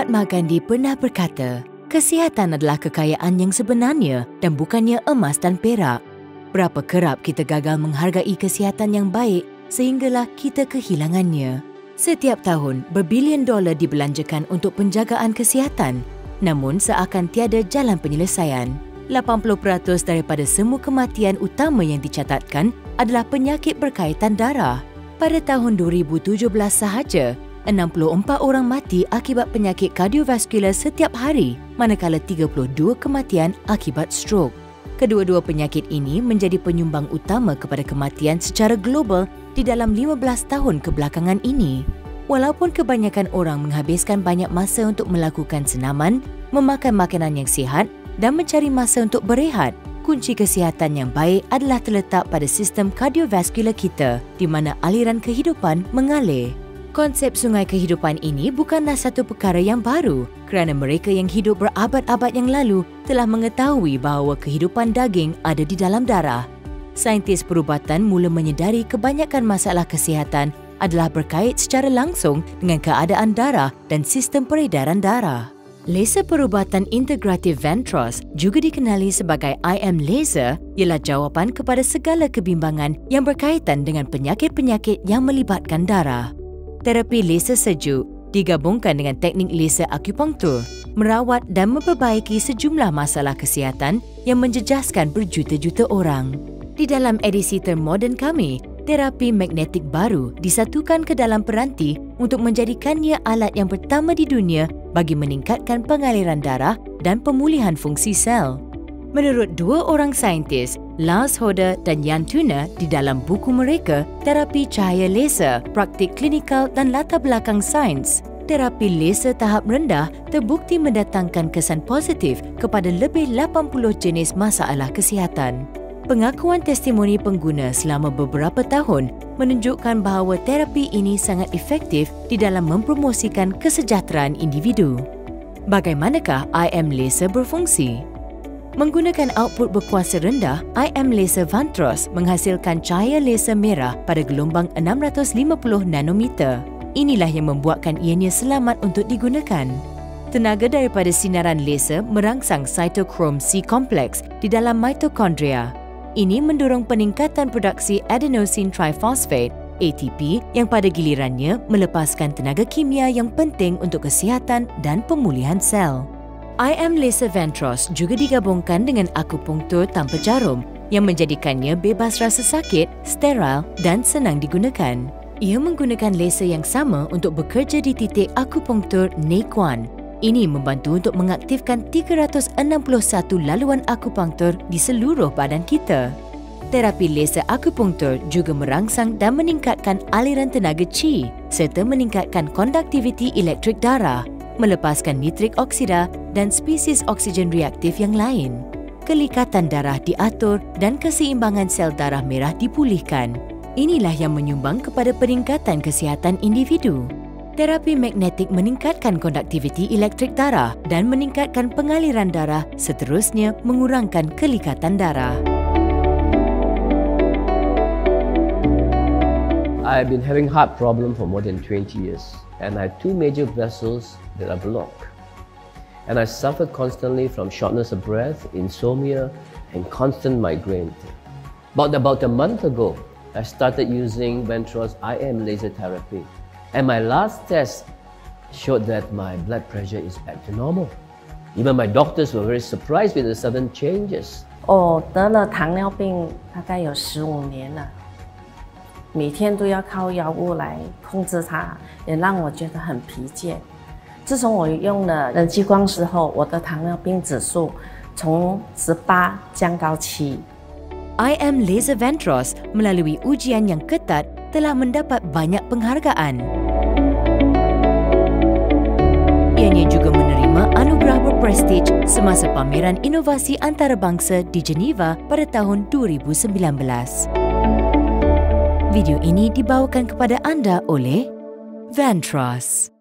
Mahatma Gandhi pernah berkata, kesihatan adalah kekayaan yang sebenarnya dan bukannya emas dan perak. Berapa kerap kita gagal menghargai kesihatan yang baik sehinggalah kita kehilangannya. Setiap tahun, berbilion dolar dibelanjakan untuk penjagaan kesihatan, namun seakan tiada jalan penyelesaian. 80% daripada semua kematian utama yang dicatatkan adalah penyakit berkaitan darah. Pada tahun 2017 sahaja, 64 orang mati akibat penyakit kardiovaskular setiap hari, manakala 32 kematian akibat strok. Kedua-dua penyakit ini menjadi penyumbang utama kepada kematian secara global di dalam 15 tahun kebelakangan ini. Walaupun kebanyakan orang menghabiskan banyak masa untuk melakukan senaman, memakan makanan yang sihat dan mencari masa untuk berehat, kunci kesihatan yang baik adalah terletak pada sistem kardiovaskular kita, di mana aliran kehidupan mengalir. Konsep sungai kehidupan ini bukanlah satu perkara yang baru kerana mereka yang hidup berabad-abad yang lalu telah mengetahui bahawa kehidupan daging ada di dalam darah. Saintis perubatan mula menyedari kebanyakan masalah kesihatan adalah berkait secara langsung dengan keadaan darah dan sistem peredaran darah. Laser perubatan integratif Ventros, juga dikenali sebagai IM laser, ialah jawapan kepada segala kebimbangan yang berkaitan dengan penyakit-penyakit yang melibatkan darah. Terapi laser sejuk digabungkan dengan teknik laser akupunktur, merawat dan memperbaiki sejumlah masalah kesihatan yang menjejaskan berjuta-juta orang. Di dalam edisi termoden kami, terapi magnetik baru disatukan ke dalam peranti untuk menjadikannya alat yang pertama di dunia bagi meningkatkan pengaliran darah dan pemulihan fungsi sel. Menurut dua orang saintis, Lars Hoder dan Jan Tuna, di dalam buku mereka, Terapi Cahaya Laser, Praktik Klinikal dan Latar Belakang Sains, terapi laser tahap rendah terbukti mendatangkan kesan positif kepada lebih 80 jenis masalah kesihatan. Pengakuan testimoni pengguna selama beberapa tahun menunjukkan bahawa terapi ini sangat efektif di dalam mempromosikan kesejahteraan individu. Bagaimanakah IM laser berfungsi? Menggunakan output berkuasa rendah, IM laser Ventros menghasilkan cahaya laser merah pada gelombang 650 nanometer. Inilah yang membuatkan ianya selamat untuk digunakan. Tenaga daripada sinaran laser merangsang cytochrome C kompleks di dalam mitokondria. Ini mendorong peningkatan produksi adenosine triphosphate (ATP) yang pada gilirannya melepaskan tenaga kimia yang penting untuk kesihatan dan pemulihan sel. IM laser Ventros juga digabungkan dengan akupunktur tanpa jarum yang menjadikannya bebas rasa sakit, steril dan senang digunakan. Ia menggunakan laser yang sama untuk bekerja di titik akupunktur Nequan. Ini membantu untuk mengaktifkan 361 laluan akupunktur di seluruh badan kita. Terapi laser akupunktur juga merangsang dan meningkatkan aliran tenaga Qi serta meningkatkan konduktiviti elektrik darah, melepaskan nitrik oksida dan spesies oksigen reaktif yang lain. Kelikatan darah diatur dan keseimbangan sel darah merah dipulihkan. Inilah yang menyumbang kepada peningkatan kesihatan individu. Terapi magnetik meningkatkan konduktiviti elektrik darah dan meningkatkan pengaliran darah, seterusnya mengurangkan kelikatan darah. I've been having heart problem for more than 20 years and I had two major vessels that are blocked. And I suffered constantly from shortness of breath, insomnia and constant migraine. About a month ago, I started using Ventros IM laser therapy. And my last test showed that my blood pressure is back to normal. Even my doctors were very surprised with the sudden changes. 我得了糖尿病大概有15年了，每天都要靠药物来控制它，也让我觉得很疲倦。自从我用了人激光之后，我的糖尿病指数从18降到7。IM laser Ventros melalui ujian yang ketat telah mendapat banyak penghargaan. Ianya juga menerima anugerah berprestij semasa pameran inovasi antarabangsa di Geneva pada tahun 2019. Video ini dibawakan kepada anda oleh Ventros.